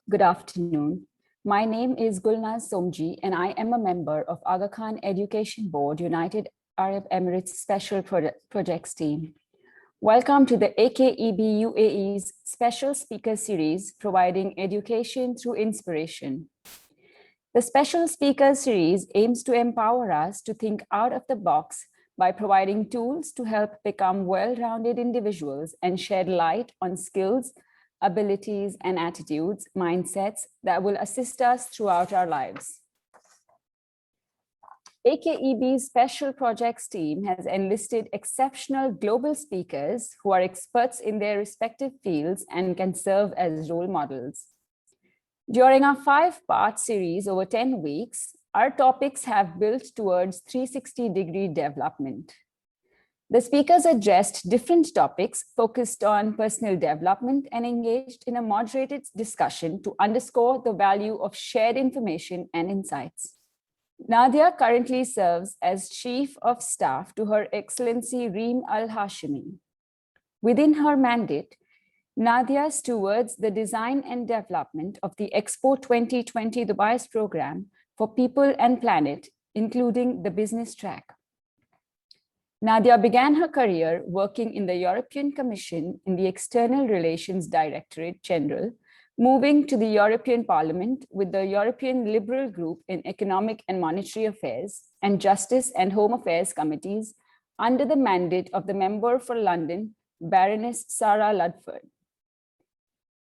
Good afternoon. My name is Gulnaz Somji, and I am a member of Aga Khan Education Board, United Arab Emirates Special Projects Team. Welcome to the AKEB UAE's Special Speaker Series, providing education through inspiration. The Special Speaker Series aims to empower us to think out of the box by providing tools to help become well-rounded individuals and shed light on skills, abilities, and attitudes, mindsets that will assist us throughout our lives. AKEB's Special Projects team has enlisted exceptional global speakers who are experts in their respective fields and can serve as role models. During our 5-part series over 10 weeks, our topics have built towards 360-degree development. The speakers addressed different topics focused on personal development and engaged in a moderated discussion to underscore the value of shared information and insights. Nadia currently serves as Chief of Staff to Her Excellency Reem Al Hashimi. Within her mandate, Nadia stewards the design and development of the Expo 2020 Dubai's program for people and planet, including the business track. Nadia began her career working in the European Commission in the External Relations Directorate General, moving to the European Parliament with the European Liberal Group in Economic and Monetary Affairs and Justice and Home Affairs Committees under the mandate of the Member for London, Baroness Sarah Ludford.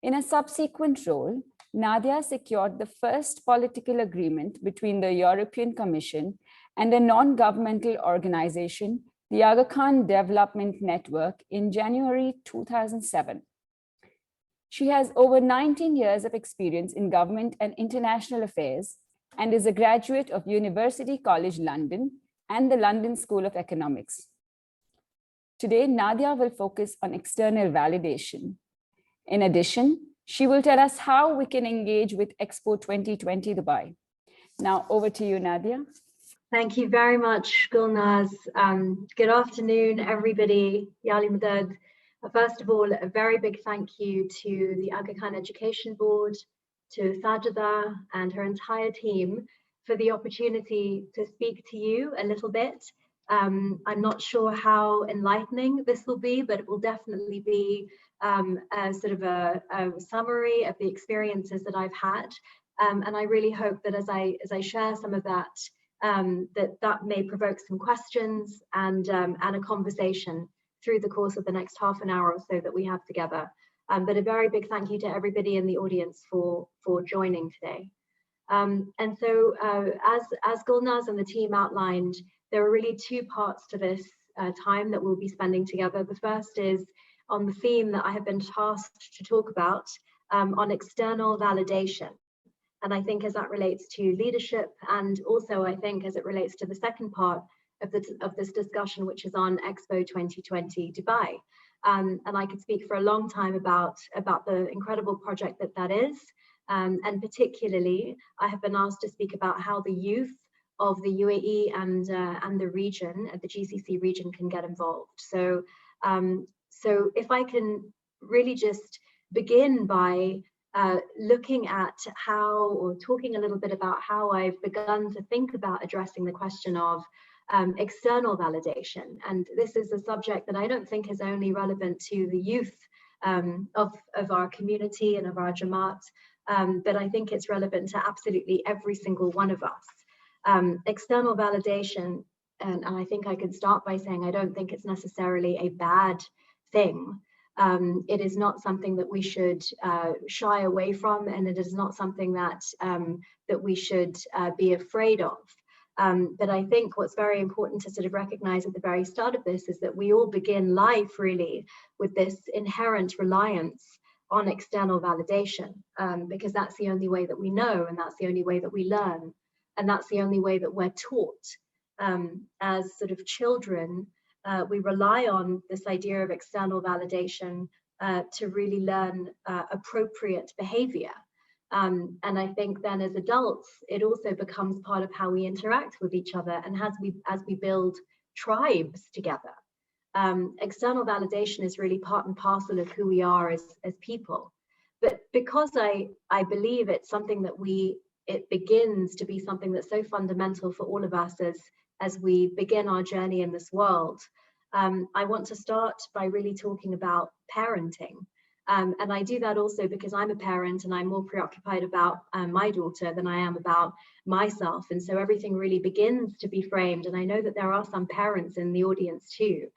In a subsequent role, Nadia secured the first political agreement between the European Commission and a non-governmental organization, the Aga Khan Development Network, in January 2007. She has over 19 years of experience in government and international affairs and is a graduate of University College London and the London School of Economics. Today, Nadia will focus on external validation. In addition, she will tell us how we can engage with Expo 2020 Dubai. Now over to you, Nadia. Thank you very much, Gulnaz. Good afternoon, everybody. Yali Madad. First of all, a very big thank you to the Aga Khan Education Board, to Sajida and her entire team for the opportunity to speak to you a little bit. I'm not sure how enlightening this will be, but it will definitely be a sort of a summary of the experiences that I've had. And I really hope that as I share some of that, that may provoke some questions and a conversation through the course of the next half an hour or so that we have together. But a very big thank you to everybody in the audience for joining today. And so as Gulnaz and the team outlined, there are really 2 parts to this time that we'll be spending together. The first is on the theme that I have been tasked to talk about on external validation. And I think as that relates to leadership, and also I think as it relates to the second part of this discussion, which is on Expo 2020 Dubai. And I could speak for a long time about the incredible project that is. And particularly, I have been asked to speak about how the youth of the UAE and the region, the GCC region, can get involved. So if I can really just begin by looking at how, or talking a little bit about how I've begun to think about addressing the question of external validation. And this is a subject that I don't think is only relevant to the youth of our community and of our Jamaat, but I think it's relevant to absolutely every single one of us. External validation, and I think I could start by saying I don't think it's necessarily a bad thing. It is not something that we should shy away from, and it is not something that that we should be afraid of. But I think what's very important to sort of recognize at the very start of this is that we all begin life really with this inherent reliance on external validation, because that's the only way that we know, and that's the only way that we learn, and that's the only way that we're taught. As sort of children, we rely on this idea of external validation to really learn appropriate behavior. And I think then as adults, it also becomes part of how we interact with each other, and as we build tribes together. External validation is really part and parcel of who we are as people. But because I believe it's something that it begins to be something that's so fundamental for all of us as we begin our journey in this world, I want to start by really talking about parenting. And I do that also because I'm a parent and I'm more preoccupied about my daughter than I am about myself. And so everything really begins to be framed. And I know that there are some parents in the audience too.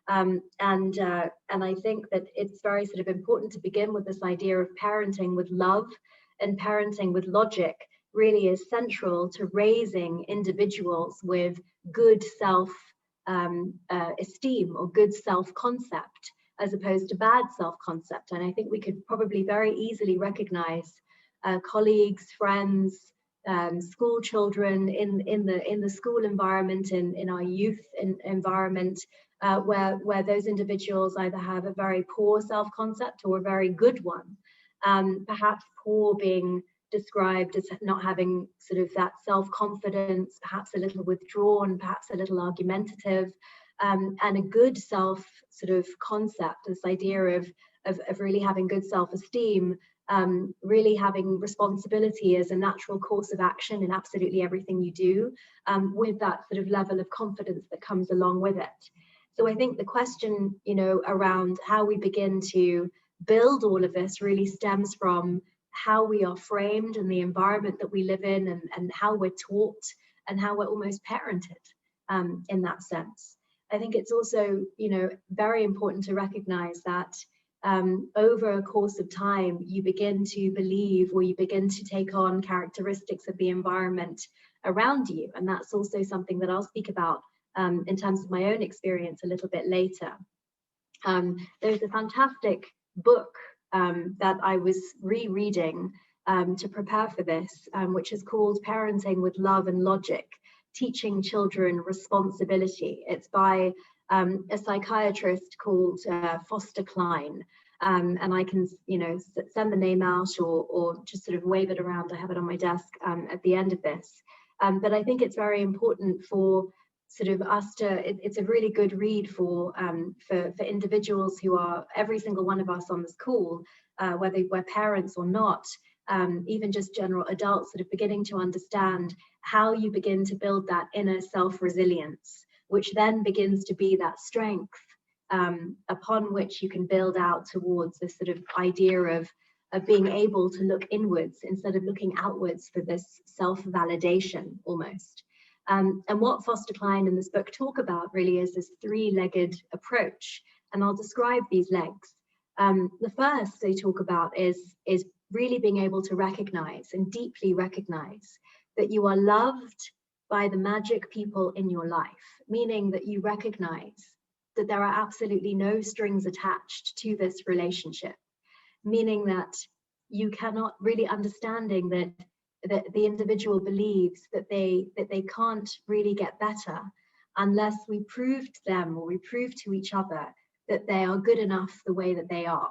And I think that it's very sort of important to begin with this idea of parenting with love, and parenting with logic really is central to raising individuals with good self-esteem or good self-concept, as opposed to bad self-concept. And I think we could probably very easily recognize colleagues, friends, school children in the school environment, in our youth environment, where those individuals either have a very poor self-concept or a very good one. Perhaps poor being described as not having sort of that self-confidence, perhaps a little withdrawn, perhaps a little argumentative, and a good self sort of concept, this idea of really having good self-esteem, really having responsibility as a natural course of action in absolutely everything you do, with that sort of level of confidence that comes along with it. So I think the question, around how we begin to build all of this really stems from how we are framed and the environment that we live in, and how we're taught and how we're almost parented in that sense. I think it's also, very important to recognize that over a course of time, you begin to believe, or you begin to take on characteristics of the environment around you. And that's also something that I'll speak about in terms of my own experience a little bit later. There's a fantastic book that I was rereading to prepare for this, which is called Parenting with Love and Logic, Teaching Children Responsibility. It's by a psychiatrist called Foster Cline. And I can, send the name out or just sort of wave it around. I have it on my desk at the end of this. But I think it's very important for sort of us it's a really good read for individuals who are, every single one of us on this call, whether we're parents or not, even just general adults, sort of beginning to understand how you begin to build that inner self-resilience, which then begins to be that strength upon which you can build out towards this sort of idea of being able to look inwards instead of looking outwards for this self-validation almost. And what Foster Cline in this book talk about really is this three-legged approach, and I'll describe these legs. The first they talk about is really being able to recognize and deeply recognize that you are loved by the magic people in your life, meaning that you recognize that there are absolutely no strings attached to this relationship, meaning that you cannot really understanding that the individual believes that they can't really get better unless we prove to them, or we prove to each other, that they are good enough the way that they are.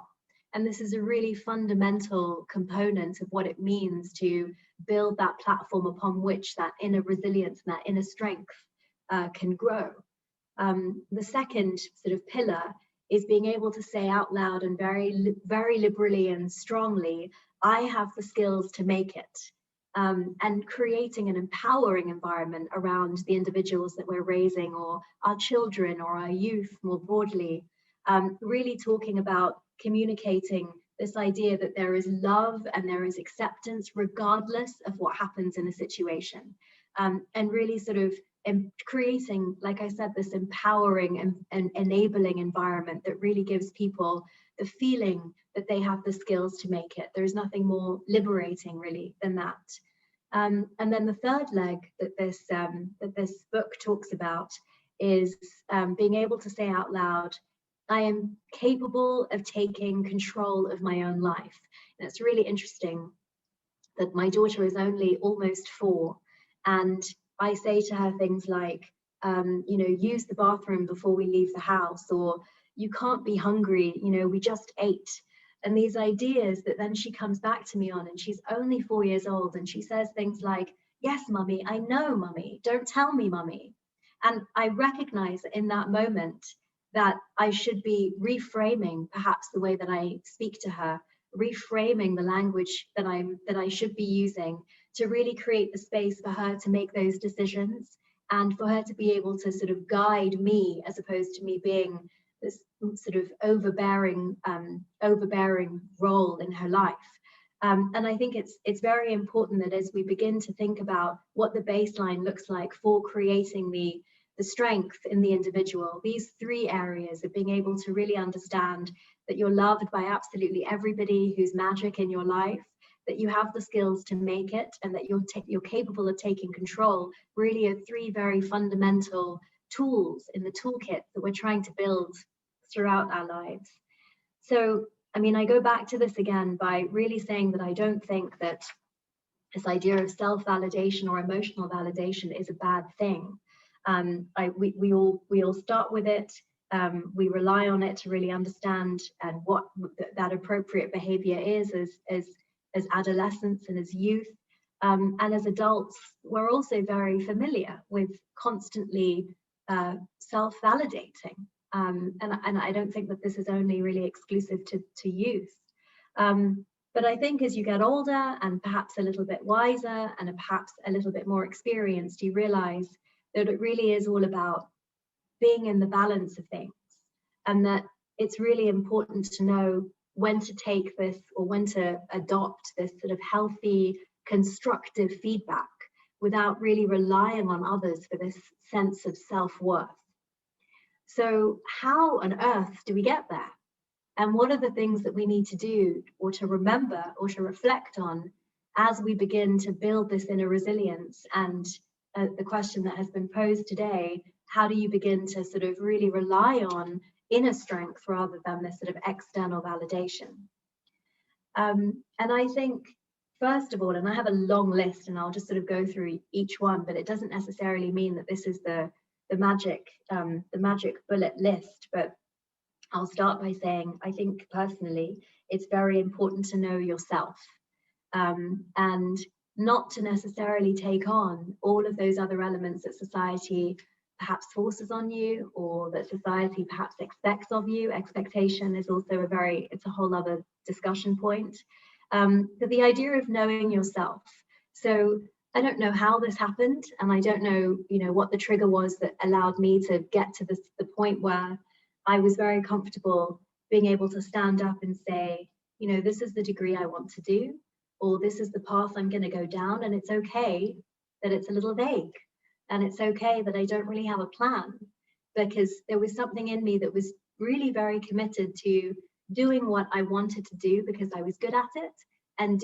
And this is a really fundamental component of what it means to build that platform upon which that inner resilience and that inner strength can grow. The second sort of pillar is being able to say out loud and very, very liberally and strongly, I have the skills to make it. And creating an empowering environment around the individuals that we're raising, or our children or our youth more broadly, really talking about communicating this idea that there is love and there is acceptance regardless of what happens in a situation, and really sort of creating, like I said, this empowering and enabling environment that really gives people the feeling that they have the skills to make it. There's nothing more liberating really than that. And then the third leg that this book talks about is being able to say out loud, I am capable of taking control of my own life. And it's really interesting that my daughter is only almost 4, and I say to her things like, use the bathroom before we leave the house, or you can't be hungry, we just ate. And these ideas that then she comes back to me on, and she's only 4 years old, and she says things like, yes, mummy, I know, mummy, don't tell me, mummy. And I recognize in that moment that I should be reframing perhaps the way that I speak to her, reframing the language that I should be using to really create the space for her to make those decisions and for her to be able to sort of guide me, as opposed to me being this sort of overbearing role in her life. And I think it's very important that as we begin to think about what the baseline looks like for creating the strength in the individual, these three areas of being able to really understand that you're loved by absolutely everybody who's magic in your life, that you have the skills to make it, and that you're capable of taking control, really are three very fundamental tools in the toolkit that we're trying to build throughout our lives. So, I mean, I go back to this again by really saying that I don't think that this idea of self-validation or emotional validation is a bad thing. We all start with it. We rely on it to really understand and what that appropriate behavior is as adolescents and as youth. And as adults, we're also very familiar with constantly self-validating. And I don't think that this is only really exclusive to youth. But I think as you get older and perhaps a little bit wiser and perhaps a little bit more experienced, you realize that it really is all about being in the balance of things, and that it's really important to know when to take this or when to adopt this sort of healthy, constructive feedback without really relying on others for this sense of self-worth. So how on earth do we get there? And what are the things that we need to do or to remember or to reflect on as we begin to build this inner resilience? And the question that has been posed today, how do you begin to sort of really rely on inner strength rather than this sort of external validation? And I think, first of all, and I have a long list and I'll just sort of go through each one, but it doesn't necessarily mean that this is the magic bullet list, but I'll start by saying, I think personally, it's very important to know yourself, and not to necessarily take on all of those other elements that society perhaps forces on you, or that society perhaps expects of you. Expectation is also it's a whole other discussion point. But the idea of knowing yourself. So I don't know how this happened, and I don't know, what the trigger was that allowed me to get to the point where I was very comfortable being able to stand up and say, this is the degree I want to do, or this is the path I'm going to go down. And it's okay that it's a little vague, and it's okay that I don't really have a plan, because there was something in me that was really very committed to doing what I wanted to do because I was good at it, and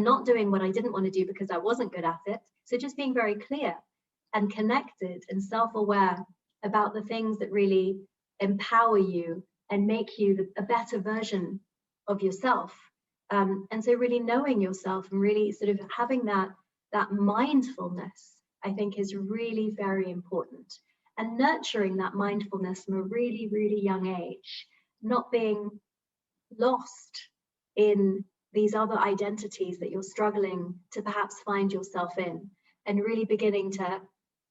not doing what I didn't want to do because I wasn't good at it. So just being very clear and connected and self-aware about the things that really empower you and make you a better version of yourself. And so really knowing yourself and really sort of having that mindfulness, I think, is really very important. And nurturing that mindfulness from a really, really young age, not being lost in these other identities that you're struggling to perhaps find yourself in, and really beginning to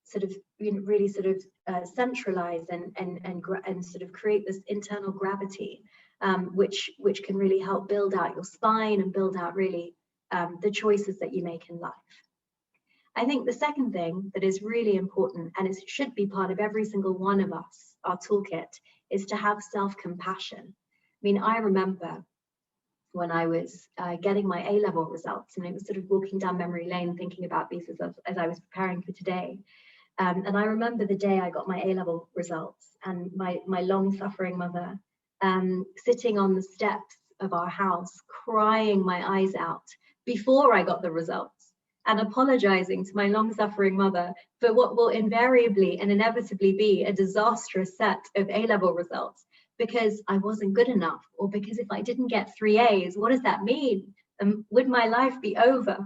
sort of really sort of centralize and sort of create this internal gravity, which can really help build out your spine and build out really the choices that you make in life. I think the second thing that is really important, and it should be part of every single one of us, our toolkit, is to have self-compassion. I mean, I remember when I was getting my A-level results, and I was sort of walking down memory lane thinking about these as I was preparing for today. And I remember the day I got my A-level results, and my long-suffering mother sitting on the steps of our house, crying my eyes out before I got the results, and apologizing to my long-suffering mother for what will invariably and inevitably be a disastrous set of A-level results, because I wasn't good enough, or because if I didn't get 3 A's, what does that mean? Would my life be over?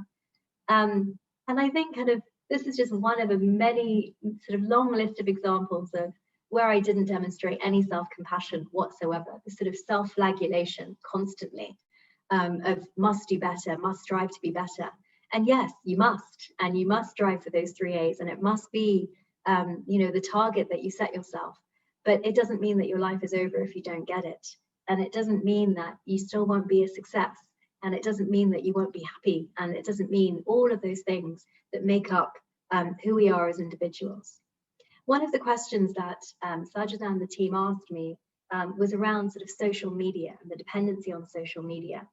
And I think kind of this is just one of a many sort of long list of examples of where I didn't demonstrate any self-compassion whatsoever, the sort of self-flagellation constantly of must do better, must strive to be better. And yes, you must, and you must strive for those 3 A's, and it must be, the target that you set yourself. But it doesn't mean that your life is over if you don't get it. And it doesn't mean that you still won't be a success. And it doesn't mean that you won't be happy. And it doesn't mean all of those things that make up who we are as individuals. One of the questions that Sajida and the team asked me was around sort of social media and the dependency on social media.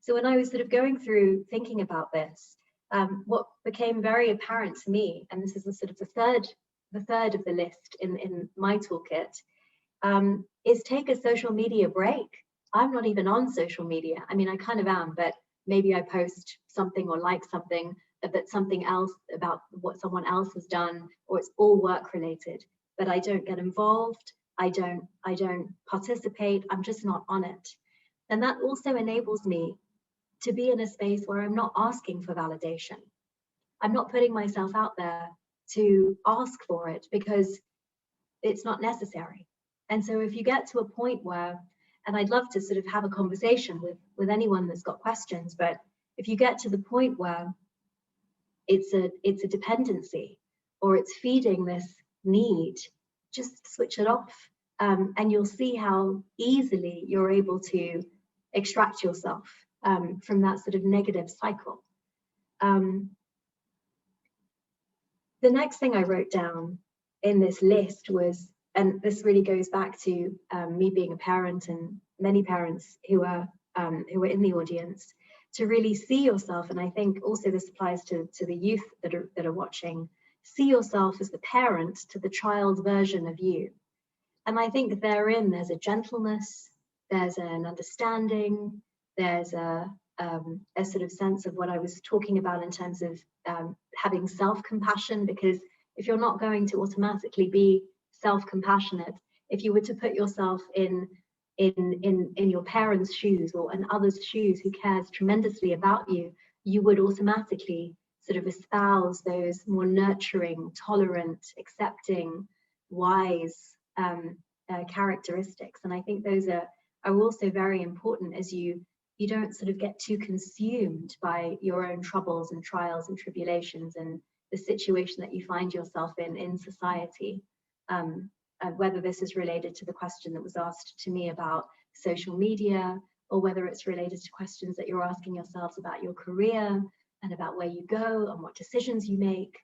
So when I was sort of going through thinking about this, what became very apparent to me, and this is the sort of the third of the list in my toolkit, is take a social media break. I'm not even on social media. I mean, I kind of am, but maybe I post something or like something that's something else about what someone else has done, or it's all work related, but I don't get involved. I don't participate. I'm just not on it. And that also enables me to be in a space where I'm not asking for validation. I'm not putting myself out there to ask for it because it's not necessary. And so if you get to a point where, and I'd love to sort of have a conversation with anyone that's got questions, but if you get to the point where it's a dependency or it's feeding this need, just switch it off. And you'll see how easily you're able to extract yourself from that sort of negative cycle. The next thing I wrote down in this list was, and this really goes back to me being a parent and many parents who are in the audience, to really see yourself, and I think also this applies to the youth that are watching, see yourself as the parent to the child version of you. And I think therein there's a gentleness, there's an understanding, there's a sort of sense of what I was talking about in terms of having self-compassion, because if you're not going to automatically be self-compassionate, if you were to put yourself in your parents' shoes or in others' shoes who cares tremendously about you, you would automatically sort of espouse those more nurturing, tolerant, accepting, wise characteristics. And I think those are also very important, as you don't sort of get too consumed by your own troubles and trials and tribulations and the situation that you find yourself in society. Whether this is related to the question that was asked to me about social media, or whether it's related to questions that you're asking yourselves about your career and about where you go and what decisions you make.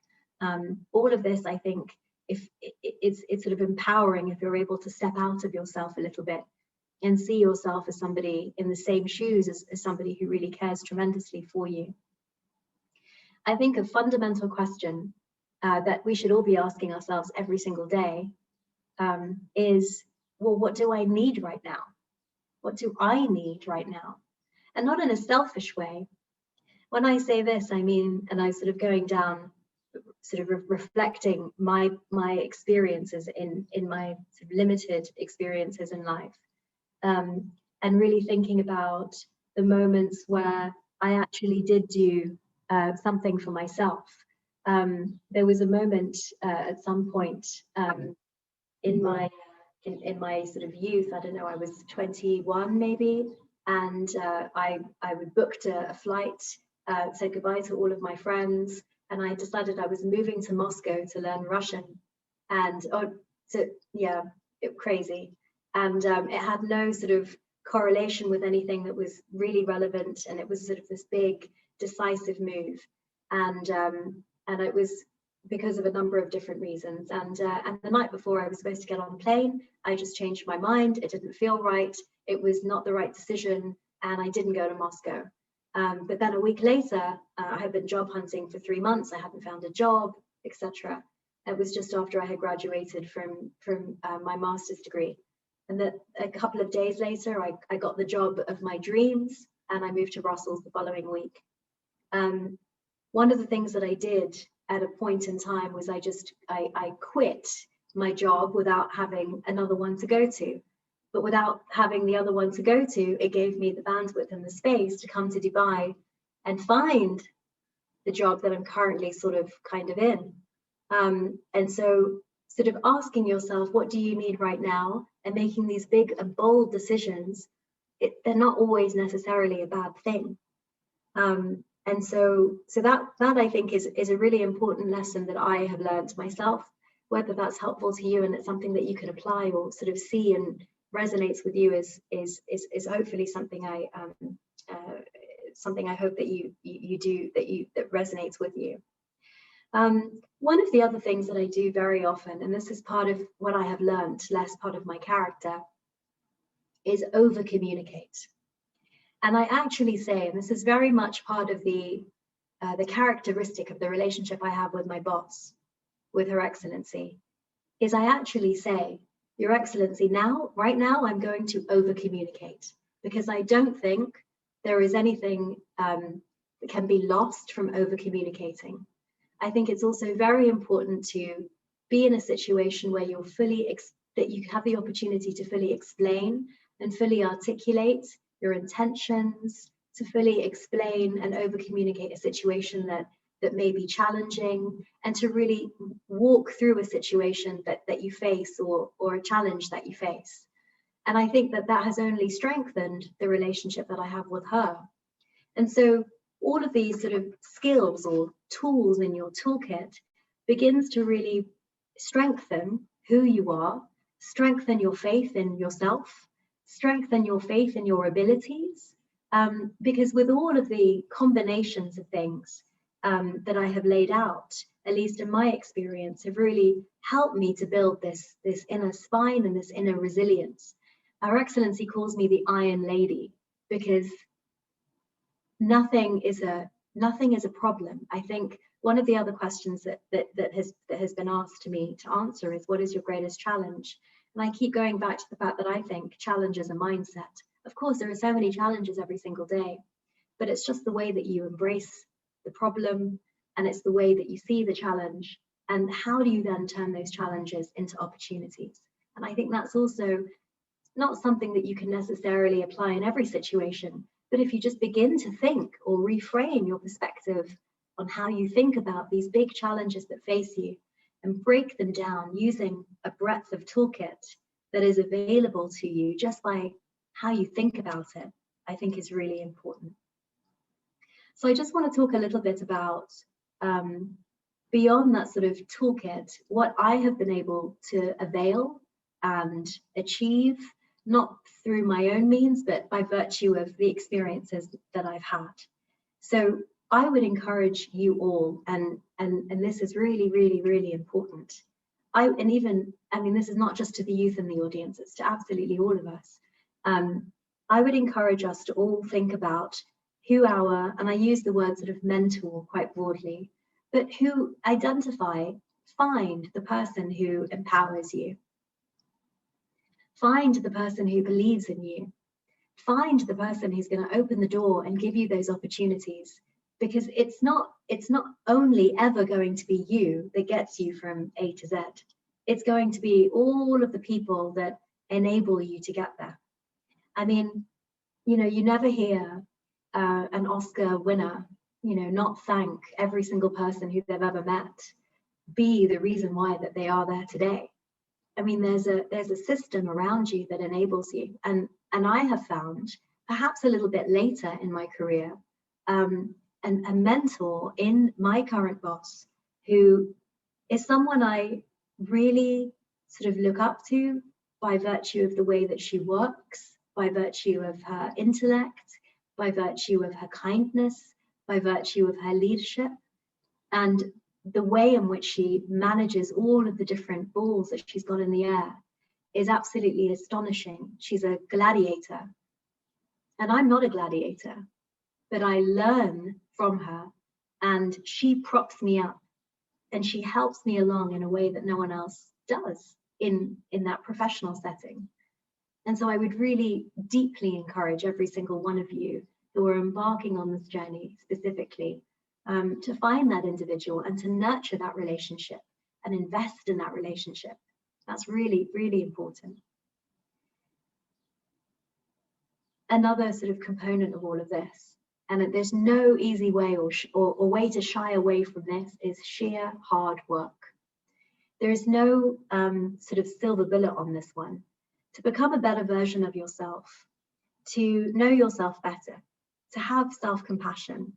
All of this, I think, if it's sort of empowering if you're able to step out of yourself a little bit and see yourself as somebody in the same shoes as somebody who really cares tremendously for you. I think a fundamental question that we should all be asking ourselves every single day is, well, what do I need right now? What do I need right now? And not in a selfish way. When I say this, I mean, and I'm sort of going down, sort of reflecting my experiences in my sort of limited experiences in life, and really thinking about the moments where I actually did do something for myself. There was a moment at some point in my sort of youth, I don't know, I was 21 maybe, and I booked a flight, said goodbye to all of my friends, and I decided I was moving to Moscow to learn Russian. And crazy. And it had no sort of correlation with anything that was really relevant, and it was sort of this big decisive move, and it was because of a number of different reasons. And the night before I was supposed to get on a plane, I just changed my mind. It didn't feel right. It was not the right decision, and I didn't go to Moscow. But then a week later, I had been job hunting for 3 months. I hadn't found a job, etc. It was just after I had graduated from my master's degree. And that a couple of days later, I got the job of my dreams, and I moved to Brussels the following week. One of the things that I did at a point in time was I quit my job without having another one to go to. But without having the other one to go to, it gave me the bandwidth and the space to come to Dubai and find the job that I'm currently sort of kind of in. And so sort of asking yourself, what do you need right now? And making these big and bold decisions, they're not always necessarily a bad thing. And so that I think is a really important lesson that I have learned myself, whether that's helpful to you and it's something that you can apply or sort of see and resonates with you is hopefully something I hope that you do, that resonates with you. One of the other things that I do very often, and this is part of what I have learned, less part of my character, is over communicate. And I actually say, and this is very much part of the characteristic of the relationship I have with my boss, with Her Excellency, is I actually say, Your Excellency, right now, I'm going to over communicate, because I don't think there is anything that can be lost from over communicating. I think it's also very important to be in a situation where you're that you have the opportunity to fully explain and fully articulate your intentions, to fully explain and over communicate a situation that may be challenging, and to really walk through a situation that you face, or a challenge that you face. And I think that has only strengthened the relationship that I have with her. And so all of these sort of skills or tools in your toolkit begins to really strengthen who you are, strengthen your faith in yourself, strengthen your faith in your abilities, because with all of the combinations of things that I have laid out, at least in my experience, have really helped me to build this inner spine and this inner resilience. Her Excellency calls me the Iron Lady, because nothing is a problem. I think one of the other questions that has been asked to me to answer is, what is your greatest challenge? And I keep going back to the fact that I think challenge is a mindset. Of course, there are so many challenges every single day, but it's just the way that you embrace the problem, and it's the way that you see the challenge, and how do you then turn those challenges into opportunities? And I think that's also not something that you can necessarily apply in every situation, but if you just begin to think or reframe your perspective on how you think about these big challenges that face you, and break them down using a breadth of toolkit that is available to you just by how you think about it, I think is really important. So I just want to talk a little bit about, beyond that sort of toolkit, what I have been able to avail and achieve, not through my own means, but by virtue of the experiences that I've had. So I would encourage you all, and this is really, really, really important. I mean, this is not just to the youth in the audience, it's to absolutely all of us. I would encourage us to all think about who our, and I use the word sort of mentor quite broadly, but who find the person who empowers you. Find the person who believes in you. Find the person who's going to open the door and give you those opportunities, because it's not only ever going to be you that gets you from A to Z. It's going to be all of the people that enable you to get there. I mean, you never hear an Oscar winner, not thank every single person who they've ever met, be the reason why that they are there today. I mean, there's a system around you that enables you, and I have found, perhaps a little bit later in my career, a mentor in my current boss, who is someone I really sort of look up to by virtue of the way that she works, by virtue of her intellect, by virtue of her kindness, by virtue of her leadership, and the way in which she manages all of the different balls that she's got in the air is absolutely astonishing. She's a gladiator, and I'm not a gladiator, but I learn from her, and she props me up, and she helps me along in a way that no one else does in that professional setting. And so I would really deeply encourage every single one of you who are embarking on this journey specifically to find that individual and to nurture that relationship and invest in that relationship. That's really, really important. Another sort of component of all of this, and there's no easy way or way to shy away from this, is sheer hard work. There is no sort of silver bullet on this one. To become a better version of yourself, to know yourself better, to have self-compassion,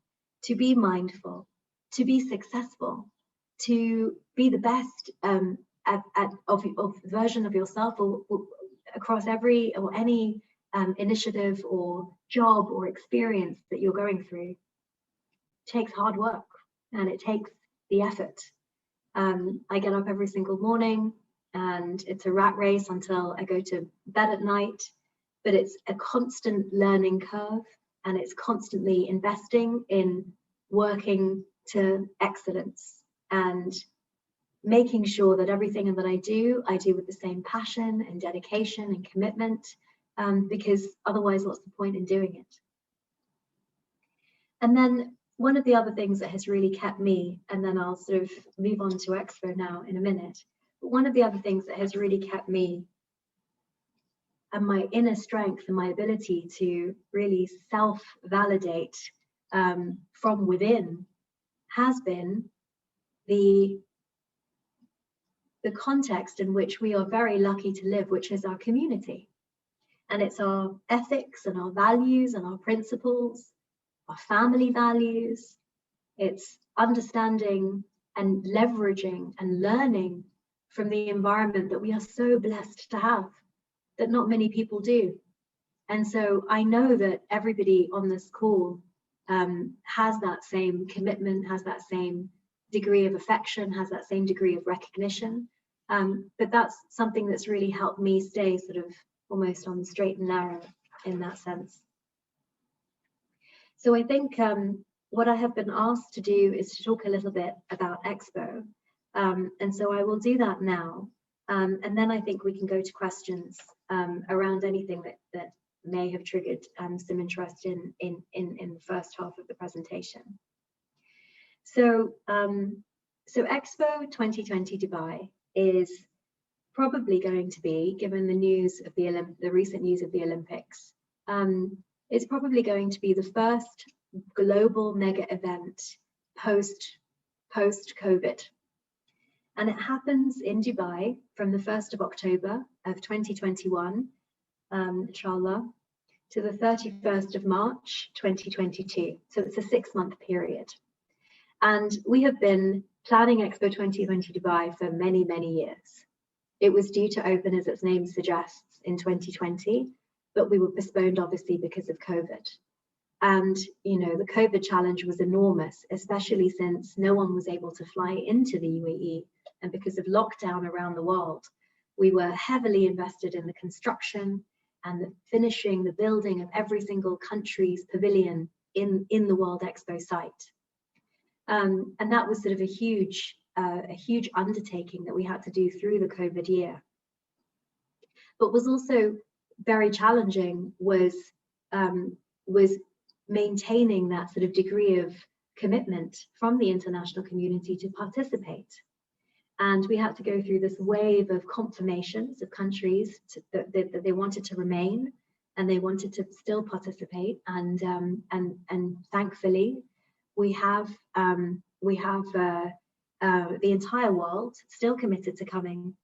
to be mindful, to be successful, to be the best of version of yourself, or across every or any initiative or job or experience that you're going through, takes hard work and it takes the effort. I get up every single morning and it's a rat race until I go to bed at night, but it's a constant learning curve and it's constantly investing in working to excellence and making sure that everything that I do with the same passion and dedication and commitment, because otherwise what's the point in doing it? And then one of the other things that has really kept me, and then I'll sort of move on to Expo now in a minute, but one of the other things that has really kept me and my inner strength and my ability to really self-validate from within has been the context in which we are very lucky to live, which is our community. And it's our ethics and our values and our principles, our family values. It's understanding and leveraging and learning from the environment that we are so blessed to have, that not many people do. And so I know that everybody on this call has that same commitment, has that same degree of affection, has that same degree of recognition. But that's something that's really helped me stay sort of almost on the straight and narrow in that sense. So I think what I have been asked to do is to talk a little bit about Expo. And so I will do that now. And then I think we can go to questions around anything that may have triggered some interest in the first half of the presentation. So, so Expo 2020 Dubai is probably going to be, given the news of the recent news of the Olympics, it's probably going to be the first global mega event post-COVID. And it happens in Dubai from the 1st of October of 2021, inshallah, to the 31st of March 2022. So it's a 6-month period. And we have been planning Expo 2020 Dubai for many, many years. It was due to open, as its name suggests, in 2020, but we were postponed obviously because of COVID. And, you know, the COVID challenge was enormous, especially since no one was able to fly into the UAE. And because of lockdown around the world, we were heavily invested in the construction and the finishing the building of every single country's pavilion in the World Expo Site. And that was sort of a huge undertaking that we had to do through the COVID year. But was also very challenging was maintaining that sort of degree of commitment from the international community to participate. And we had to go through this wave of confirmations of countries that they wanted to remain and they wanted to still participate. And thankfully, we have the entire world still committed to coming.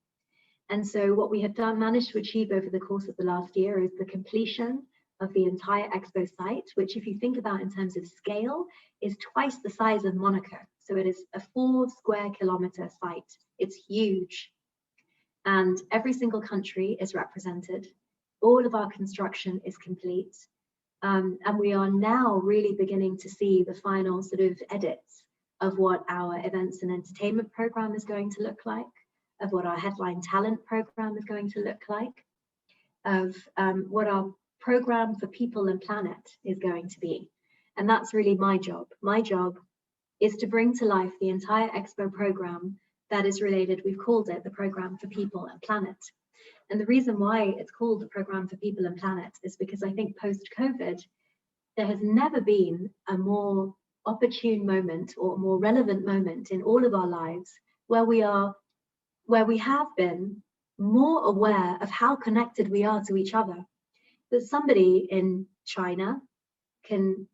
And so what we have managed to achieve over the course of the last year is the completion of the entire Expo site, which if you think about in terms of scale, is twice the size of Monaco. So it is a 4 square kilometer site. It's huge. And every single country is represented. All of our construction is complete. And we are now really beginning to see the final sort of edits of what our events and entertainment program is going to look like, of what our headline talent program is going to look like, of what our program for people and planet is going to be. And that's really my job. My job is to bring to life the entire Expo program that is related, we've called it the program for people and planet. And the reason why it's called the program for people and planet is because I think post-COVID, there has never been a more opportune moment or a more relevant moment in all of our lives where we have been more aware of how connected we are to each other. That somebody in China can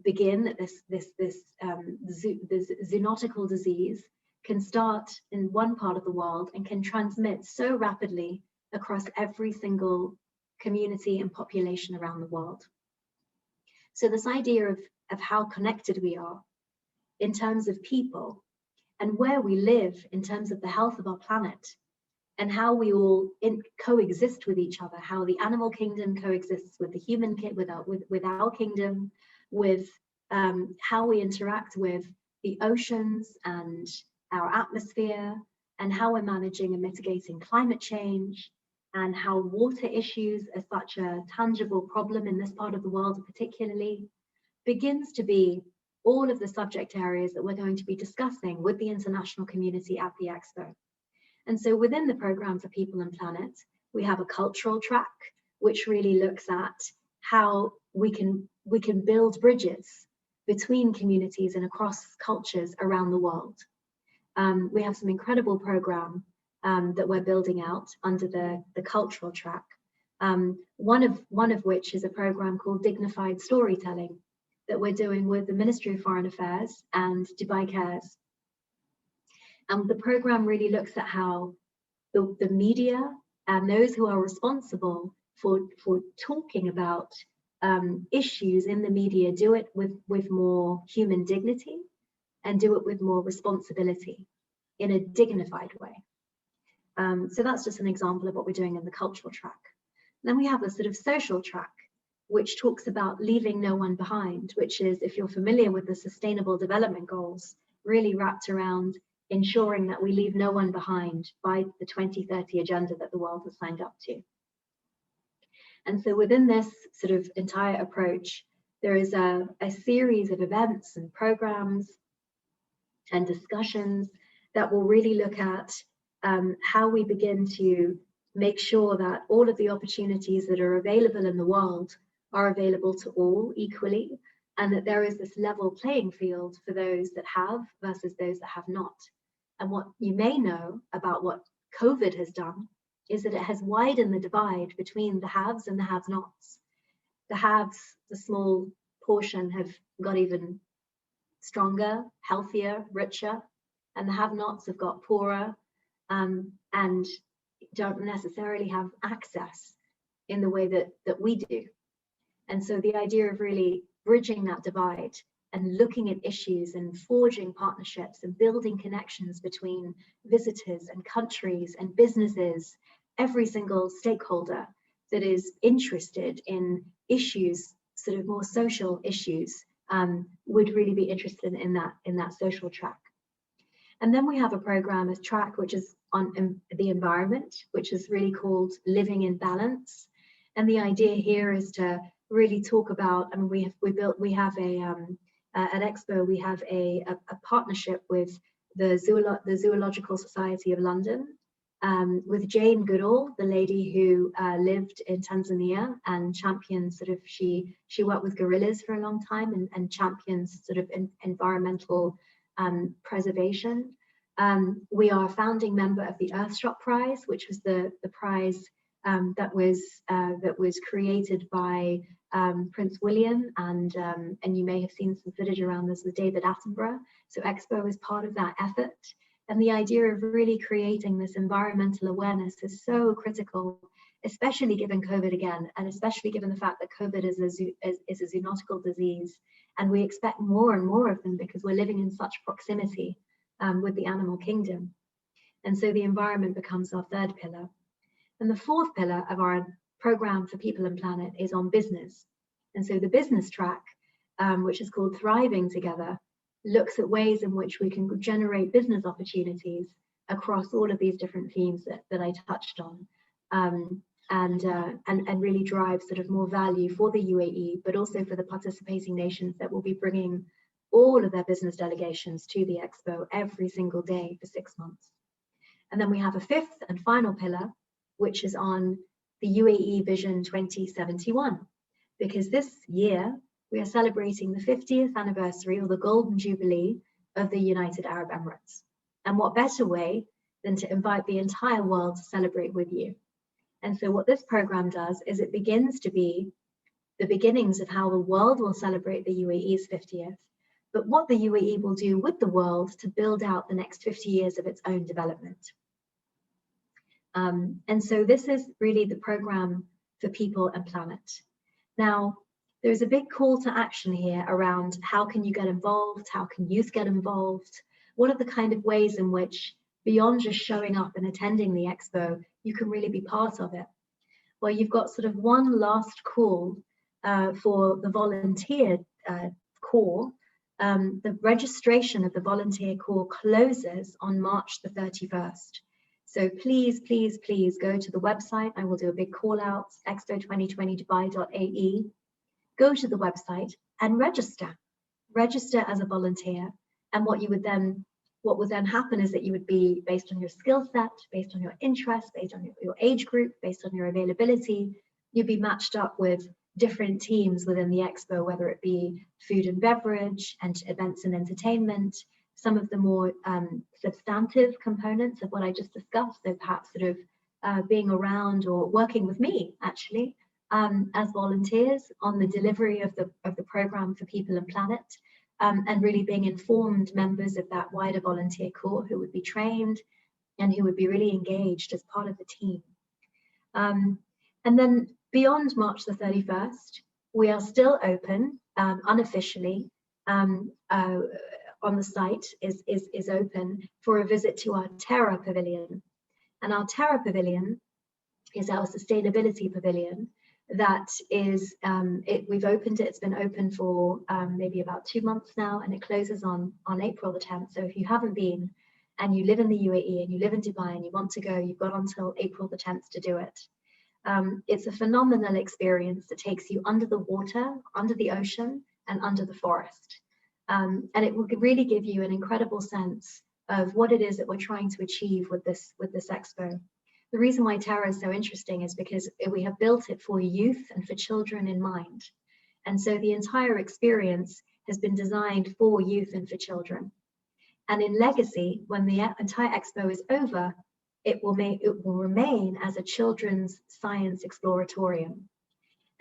begin this zoonotical disease, can start in one part of the world and can transmit so rapidly across every single community and population around the world. So this idea of how connected we are in terms of people and where we live in terms of the health of our planet and how we all coexist with each other, how the animal kingdom coexists with the human with our kingdom, with how we interact with the oceans and our atmosphere, and how we're managing and mitigating climate change, and how water issues are such a tangible problem in this part of the world particularly, begins to be all of the subject areas that we're going to be discussing with the international community at the Expo. And so within the program for People and Planet, we have a cultural track, which really looks at how we can build bridges between communities and across cultures around the world. We have some incredible program that we're building out under the cultural track. One of which is a program called Dignified Storytelling that we're doing with the Ministry of Foreign Affairs and Dubai Cares. And the program really looks at how the media and those who are responsible for talking about issues in the media do it with more human dignity and do it with more responsibility in a dignified way. So that's just an example of what we're doing in the cultural track. Then we have the sort of social track, which talks about leaving no one behind, which is, if you're familiar with the Sustainable Development Goals, really wrapped around ensuring that we leave no one behind by the 2030 agenda that the world has signed up to. And so within this sort of entire approach, there is a series of events and programs and discussions that will really look at how we begin to make sure that all of the opportunities that are available in the world are available to all equally, and that there is this level playing field for those that have versus those that have not. And what you may know about what COVID has done is that it has widened the divide between the haves and the have-nots. The haves, the small portion, have got even stronger, healthier, richer, and the have-nots have got poorer and don't necessarily have access in the way that we do. And so the idea of really bridging that divide and looking at issues and forging partnerships and building connections between visitors and countries and businesses, every single stakeholder that is interested in issues, sort of more social issues, would really be interested in that social track. And then we have a program, a track, which is on the environment, which is really called Living in Balance. And the idea here is to really talk about, I mean, at Expo, we have a partnership with the Zoological Society of London, with Jane Goodall, the lady who lived in Tanzania and championed she worked with gorillas for a long time and champions environmental preservation. We are a founding member of the Earthshot Prize, which was the prize that was created by Prince William, and you may have seen some footage around this with David Attenborough. So Expo is part of that effort. And the idea of really creating this environmental awareness is so critical, especially given COVID again, and especially given the fact that COVID is a zoonotical disease. And we expect more and more of them because we're living in such proximity with the animal kingdom. And so the environment becomes our third pillar. And the fourth pillar of our program for People and Planet is on business. And so the business track, which is called Thriving Together, looks at ways in which we can generate business opportunities across all of these different themes that I touched on, and really drive more value for the UAE, but also for the participating nations that will be bringing all of their business delegations to the Expo every single day for 6 months. And then we have a fifth and final pillar, which is on the UAE Vision 2071, because this year we are celebrating the 50th anniversary, or the Golden Jubilee, of the United Arab Emirates. And what better way than to invite the entire world to celebrate with you? And so what this program does is it begins to be the beginnings of how the world will celebrate the UAE's 50th, but what the UAE will do with the world to build out the next 50 years of its own development. And so this is really the program for People and Planet. Now, there's a big call to action here around how can you get involved? How can youth get involved? What are the kind of ways in which beyond just showing up and attending the expo, you can really be part of it. Well, you've got sort of one last call for the volunteer core. The registration of the volunteer core closes on March the 31st. So please, please, please go to the website. I will do a big call out, expo2020dubai.ae. Go to the website and register. Register as a volunteer. And what would then happen is that you would be, based on your skill set, based on your interest, based on your age group, based on your availability, you'd be matched up with different teams within the expo, whether it be food and beverage and events and entertainment, some of the more substantive components of what I just discussed, so perhaps sort of being around or working with me actually as volunteers on the delivery of the program for People and Planet, and really being informed members of that wider volunteer core who would be trained and who would be really engaged as part of the team. And then beyond March the 31st, we are still open unofficially. On the site is open for a visit to our Terra Pavilion. And our Terra Pavilion is our sustainability pavilion that is, we've opened it, it's been open for maybe about 2 months now, and it closes on April the 10th. So if you haven't been and you live in the UAE and you live in Dubai and you want to go, you've got until April the 10th to do it. It's a phenomenal experience that takes you under the water, under the ocean, and under the forest. And it will really give you an incredible sense of what it is that we're trying to achieve with this expo. The reason why Terra is so interesting is because we have built it for youth and for children in mind. And so the entire experience has been designed for youth and for children. And in legacy, when the entire expo is over, it will remain as a children's science exploratorium.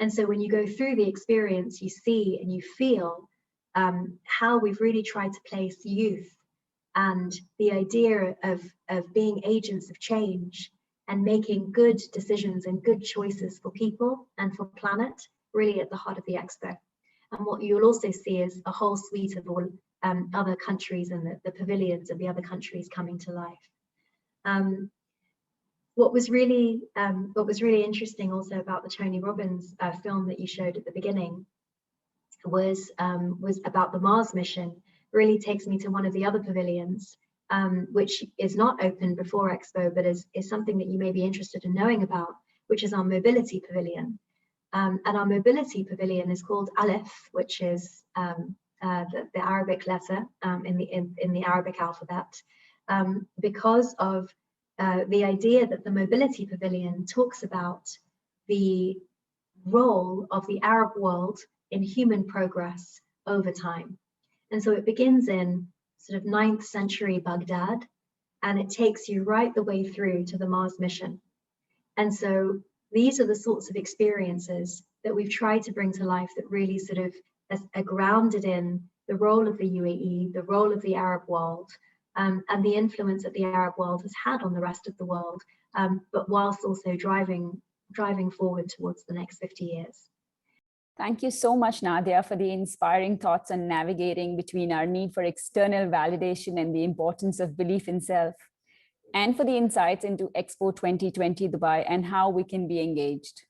And so when you go through the experience, you see and you feel how we've really tried to place youth and the idea of being agents of change and making good decisions and good choices for people and for planet really at the heart of the expo. And what you'll also see is a whole suite of all other countries and the pavilions of the other countries coming to life. What was really interesting also about the Tony Robbins film that you showed at the beginning was about the Mars mission. Really takes me to one of the other pavilions, which is not open before Expo, but is something that you may be interested in knowing about, which is our mobility pavilion. And our mobility pavilion is called Aleph, which is the Arabic letter in the Arabic alphabet, because of the idea that the mobility pavilion talks about the role of the Arab world in human progress over time. And so it begins in sort of 9th century Baghdad, and it takes you right the way through to the Mars mission. And so these are the sorts of experiences that we've tried to bring to life that really sort of are grounded in the role of the UAE, the role of the Arab world, and the influence that the Arab world has had on the rest of the world, but whilst also driving forward towards the next 50 years. Thank you so much, Nadia, for the inspiring thoughts on navigating between our need for external validation and the importance of belief in self, and for the insights into Expo 2020 Dubai and how we can be engaged.